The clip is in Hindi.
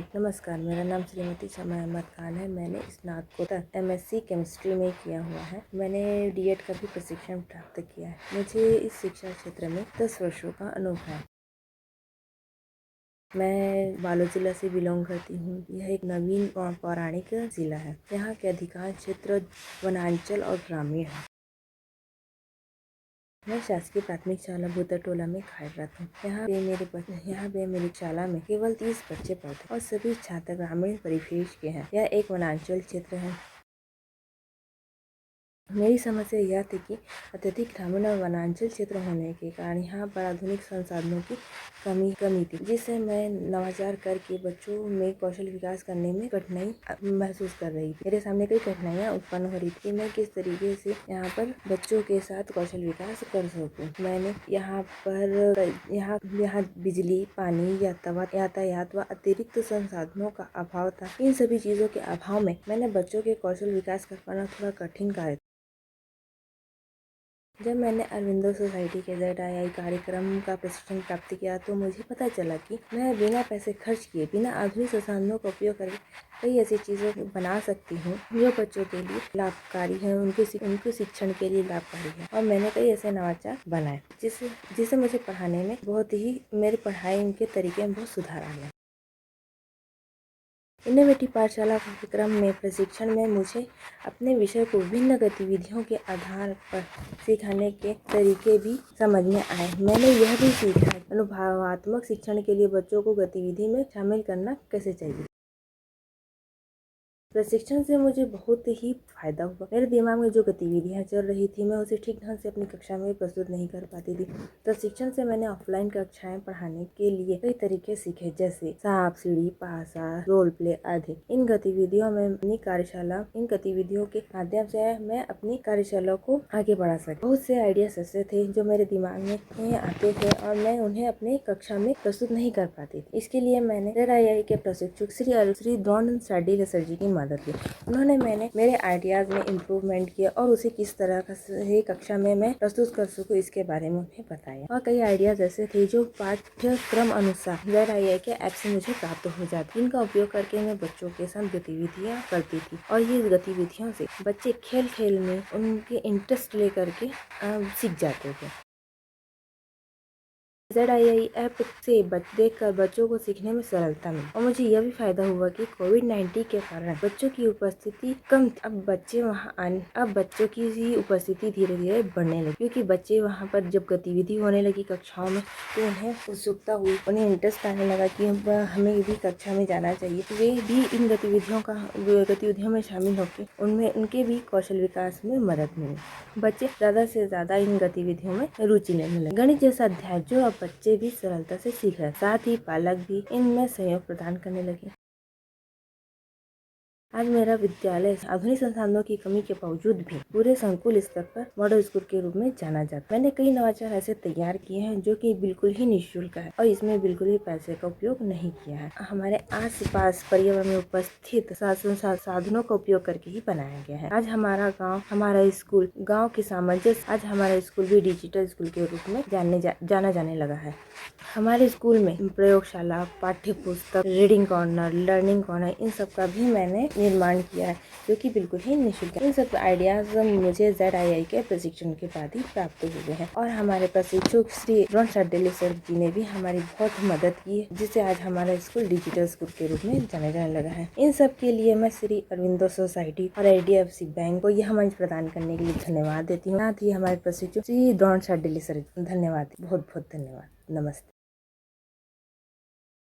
नमस्कार, मेरा नाम श्रीमती शमा अहमद खान है। मैंने स्नातकोत्तर MSc केमिस्ट्री में किया हुआ है। मैंने D.Ed का भी प्रशिक्षण प्राप्त किया है। मुझे इस शिक्षा क्षेत्र में 10 वर्षों का अनुभव है। मैं बालोद जिला से बिलोंग करती हूँ। यह एक नवीन और पौराणिक जिला है। यहाँ के अधिकांश क्षेत्र वनांचल और ग्रामीण है। मैं शासकीय प्राथमिक शाला भूतरटोला में कार्यरत हूँ। यहाँ पे मेरी शाला में केवल 30 बच्चे पढ़ते और सभी छात्र ग्रामीण परिवेश के हैं। यह एक वनांचल क्षेत्र है। मेरी समस्या यह थी कि अत्यधिक ग्रामीण और वनांचल क्षेत्र होने के कारण यहाँ पर आधुनिक संसाधनों की कमी थी, जिससे मैं नवाचार करके बच्चों में कौशल विकास करने में कठिनाई महसूस कर रही थी। मेरे सामने कई कठिनाइयाँ उत्पन्न हो रही थी कि मैं किस तरीके से यहाँ पर बच्चों के साथ कौशल विकास कर सकूँ। मैंने यहाँ बिजली, पानी, यातायात व अतिरिक्त संसाधनों का अभाव था। इन सभी चीज़ों के अभाव में मैंने बच्चों के कौशल विकास कर पाना थोड़ा कठिन कार्य। जब मैंने अरविंदो सोसाइटी के ZII कार्यक्रम का प्रशिक्षण प्राप्त किया तो मुझे पता चला कि मैं बिना पैसे खर्च किए, बिना आधुनिक संसाधनों का उपयोग करके कई ऐसी चीज़ों को बना सकती हूँ जो बच्चों के लिए लाभकारी है, उनके शिक्षण के लिए लाभकारी है। और मैंने कई ऐसे नवाचार बनाए जिससे मुझे पढ़ाने में मेरी पढ़ाई के तरीके में बहुत सुधार आ गया। इनोवेटिव पाठशाला कार्यक्रम में प्रशिक्षण में मुझे अपने विषय को विभिन्न गतिविधियों के आधार पर सिखाने के तरीके भी समझ में आए। मैंने यह भी सीखा अनुभवात्मक शिक्षण के लिए बच्चों को गतिविधि में शामिल करना कैसे चाहिए। प्रशिक्षण से मुझे बहुत ही फायदा हुआ। मेरे दिमाग में जो गतिविधियां चल रही थी मैं उसे ठीक ढंग से अपनी कक्षा में प्रस्तुत नहीं कर पाती थी। प्रशिक्षण से मैंने ऑफलाइन कक्षाएं पढ़ाने के लिए कई तरीके सीखे, जैसे सांप सीढ़ी, पासा, रोल प्ले आदि। इन गतिविधियों के माध्यम से मैं अपनी कार्यशाला को आगे बढ़ा सकी। बहुत से आइडियाज ऐसे थे जो मेरे दिमाग में आते थे और मैं उन्हें अपनी कक्षा में प्रस्तुत नहीं कर पाती थी। इसके लिए मैंने ZII के प्रशिक्षक श्री द्रोण शार्दुल सर जी की मदद ली। उन्होंने मेरे आइडियाज में इम्प्रूवमेंट किया और उसे किस तरह से कक्षा में मैं प्रस्तुत कर सकूं इसके बारे में उन्हें बताया। और कई आइडियाज ऐसे थे जो पाठ्यक्रम अनुसार ZII के ऐप से मुझे प्राप्त हो जाती। इनका उपयोग करके मैं बच्चों के साथ गतिविधियाँ करती थी और ये गतिविधियों से बच्चे खेल में उनके इंटरेस्ट लेकर के सीख जाते थे। ZII ऐप से देखकर बच्चों को सीखने में सरलता मिली और मुझे यह भी फायदा हुआ कि कोविड-19 के कारण बच्चों की उपस्थिति कम थी। अब बच्चों की उपस्थिति धीरे धीरे बढ़ने लगी, क्योंकि बच्चे वहां पर जब गतिविधि होने लगी कक्षाओं में तो उन्हें उत्सुकता हुई, उन्हें इंटरेस्ट आने लगा कि हमें भी कक्षा में जाना चाहिए। तो वे भी इन गतिविधियों में शामिल होकर उनके भी कौशल विकास में मदद मिली। बच्चे ज्यादा से ज्यादा इन गतिविधियों में रुचि लेने लगे। गणित जैसा अध्याय जो अब बच्चे भी सरलता से सीख रहे, साथ ही पालक भी इनमें सहयोग प्रदान करने लगे। आज मेरा विद्यालय आधुनिक संसाधनों की कमी के बावजूद भी पूरे संकुल स्तर पर मॉडल स्कूल के रूप में जाना जाता है। मैंने कई नवाचार ऐसे तैयार किए हैं जो कि बिल्कुल ही निःशुल्क है और इसमें बिल्कुल ही पैसे का उपयोग नहीं किया है। हमारे आस-पास पर्यावरण में उपस्थित साधनों का उपयोग करके ही बनाया गया है। आज हमारा गाँव, हमारा स्कूल, गाँव के सामंजस्य, आज हमारा स्कूल भी डिजिटल स्कूल के रूप में जाना जाने लगा है। हमारे स्कूल में प्रयोगशाला, पाठ्य पुस्तक, रीडिंग कॉर्नर, लर्निंग कॉर्नर, इन सब का भी मैंने निर्माण किया है जो कि बिल्कुल ही निःशुल्क है। इन सब आइडियाज मुझे ZII के प्रशिक्षण के बाद ही प्राप्त हुए हैं और हमारे प्रशिक्षक श्री द्रोण शार्दुल सर जी ने भी हमारी बहुत मदद की है, जिससे आज हमारा स्कूल डिजिटल स्कूल के रूप में जाने जाने लगा है। इन सब के लिए मैं श्री अरविंदो सोसाइटी और IDFC बैंक को यह मंच प्रदान करने के लिए धन्यवाद देती हूँ। साथ ही हमारे प्रशिक्षक श्री द्रोण शार्दुल सर, धन्यवाद, बहुत बहुत धन्यवाद। नमस्ते।